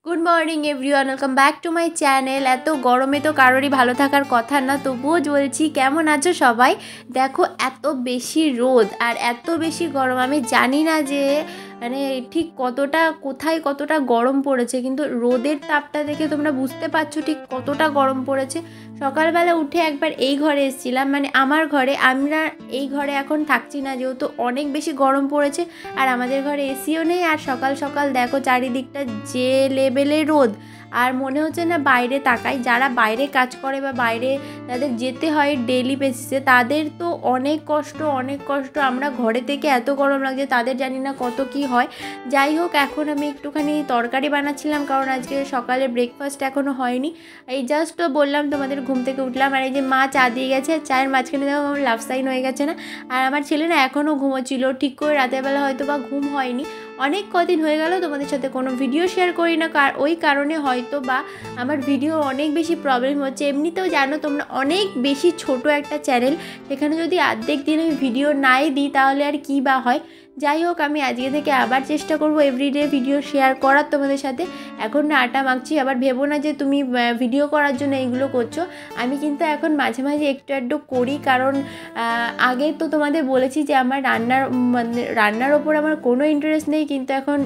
Good morning everyone welcome back to my channel. एत गरमे तो कारोरই ভালো থাকার কথা না, তবুও বলছি কেমন আছো সবাই। দেখো এত বেশি রোদ আর এত বেশি গরম, আমি জানি না যে মানে ঠিক কতটা কোথায় কতটা গরম পড়েছে, কিন্তু রোদের তাপটা দেখে তোমরা বুঝতে পারছো ঠিক কতটা গরম পড়েছে। সকালবেলা উঠে একবার এই ঘরে এসেছিলাম, মানে আমার ঘরে, আমরা এই ঘরে এখন থাকছি না যেহেতু অনেক বেশি গরম পড়েছে আর আমাদের ঘরে এসিও নেই। আর সকাল সকাল দেখো চারিদিকটা যে লেভেলে রোদ, আর মনে হচ্ছে না বাইরে তাকাই। যারা বাইরে কাজ করে বা বাইরে তাদের যেতে হয় ডেলি বেসিসে, তাদের তো অনেক কষ্ট। আমরা ঘরে থেকে এত গরম লাগছে, তাদের জানি না কত কি হয়। যাই হোক, এখন আমি একটুখানি তরকারি বানাচ্ছিলাম, কারণ আজকে সকালে ব্রেকফাস্ট এখনও হয়নি। এই জাস্ট তো বললাম তোমাদের ঘুম থেকে উঠলাম, আর এই যে মা চা দিয়ে গেছে, চায়ের মাঝখানে দেখো আমার লাভ সাইন হয়ে গেছে না। আর আমার ছেলে না এখনও ঘুমোচ্ছিল, ঠিক করে রাতের বেলা হয়তো বা ঘুম হয়নি। অনেক কদিন হয়ে গেল তোমাদের সাথে কোনো ভিডিও শেয়ার করি না, ওই কারণে হয়তো বা আমার ভিডিও অনেক বেশি প্রবলেম হচ্ছে। এমনিতেও জানো তোমরা অনেক বেশি ছোট একটা চ্যানেল, সেখানে যদি অর্ধেক দিন আমি ভিডিও নাই দিই তাহলে আর কী বা হয়। যাই হোক, আমি আজকে থেকে আবার চেষ্টা করবো এভরিডে ভিডিও শেয়ার করার তোমাদের সাথে। এখন না আটা মাখছি, আবার ভেবো না যে তুমি ভিডিও করার জন্য এইগুলো করছো। আমি কিন্তু এখন মাঝে মাঝে একটু একটু করি, কারণ আগে তো তোমাদের বলেছি যে আমার রান্নার ওপর আমার কোনো ইন্টারেস্ট নেই, কিন্তু এখন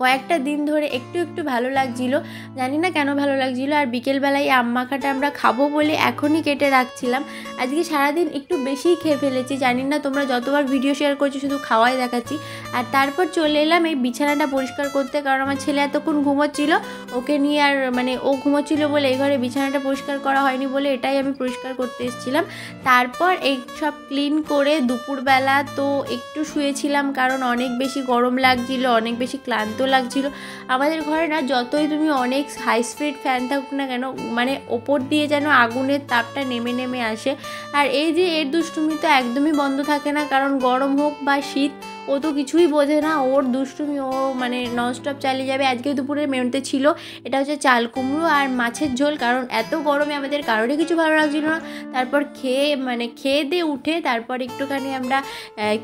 কয়েকটা দিন ধরে একটু একটু ভালো লাগছিলো, জানি না কেন ভালো লাগছিলো। আর বিকেলবেলায় আম মাখাটা আমরা খাবো বলে এখনই কেটে রাখছিলাম। আজকে সারাদিন একটু বেশিই খেয়ে ফেলেছি, জানি না তোমরা যতবার ভিডিও শেয়ার করছো শুধু খাওয়াই দেখাচ্ছি। আর তারপর চলে এলাম এই বিছানাটা পরিষ্কার করতে, কারণ আমার ছেলে এতক্ষণ ঘুমোচ্ছিলো, ওকে নিয়ে আর মানে ও ঘুমোচ্ছিলো বলে এই ঘরে বিছানাটা পরিষ্কার করা হয়নি বলে এটাই আমি পরিষ্কার করতে এসেছিলাম। তারপর এই সব ক্লিন করে দুপুরবেলা তো একটু শুয়েছিলাম, কারণ অনেক বেশি গরম লাগছিলো, অনেক বেশি ক্লান্ত লাগছিল। আমাদের ঘরে না যতই তুমি অনেক হাই স্পিড ফ্যান থাকুক না কেন, মানে ওপর দিয়ে যেন আগুনের তাপটা নেমে নেমে আসে। আর এই যে এর দুষ্টুমি তো একদমই বন্ধ থাকে না, কারণ গরম হোক বা শীত ও তো কিছুই বোঝে না, ওর দুষ্টুমি ও মানে ননস্টপ চালিয়ে যাবে। আজকে দুপুরের মেনুতে ছিল এটা হচ্ছে চাল কুমড়ো আর মাছের ঝোল, কারণ এত গরমে আমাদের কারোরই কিছু ভালো লাগছিল না। তারপর খেয়ে দিয়ে উঠে তারপর একটুখানি আমরা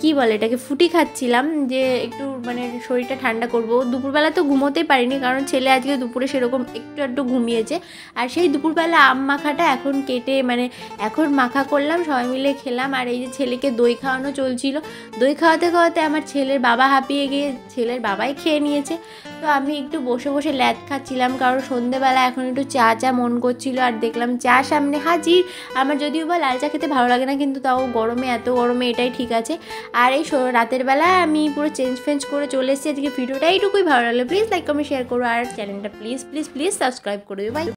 কি বলে এটাকে ফুটি খাচ্ছিলাম, যে একটু মানে শরীরটা ঠান্ডা করবো। দুপুরবেলা তো ঘুমোতেই পারিনি, কারণ ছেলে আজকে দুপুরে সেরকম একটু ঘুমিয়েছে। আর সেই দুপুরবেলা আম মাখাটা এখন কেটে মানে এখন মাখা করলাম, সবাই মিলে খেলাম। আর এই যে ছেলেকে দই খাওয়ানো চলছিল, দই খাওয়াতে খাওয়াতে আমার ছেলের বাবা হাঁপিয়ে গিয়ে ছেলের বাবাই খেয়ে নিয়েছে। তো আমি একটু বসে বসে ল্যাদ খাচ্ছিলাম, কারণ সন্ধেবেলা এখন একটু চা মন করছিল। আর দেখলাম চা সামনে হাজির। আমার যদিও বা লাল চা খেতে ভালো লাগে না, কিন্তু তাও এত গরমে এটাই ঠিক আছে। আর এই রাতের বেলা আমি পুরো চেঞ্জ করে চলে এসেছি। আজকে ভিডিওটা এইটুকুই ভালো লাগলে প্লিজ লাইক কমেন্ট শেয়ার করো, আর চ্যানেলটা প্লিজ সাবস্ক্রাইব করে দিও। বাই।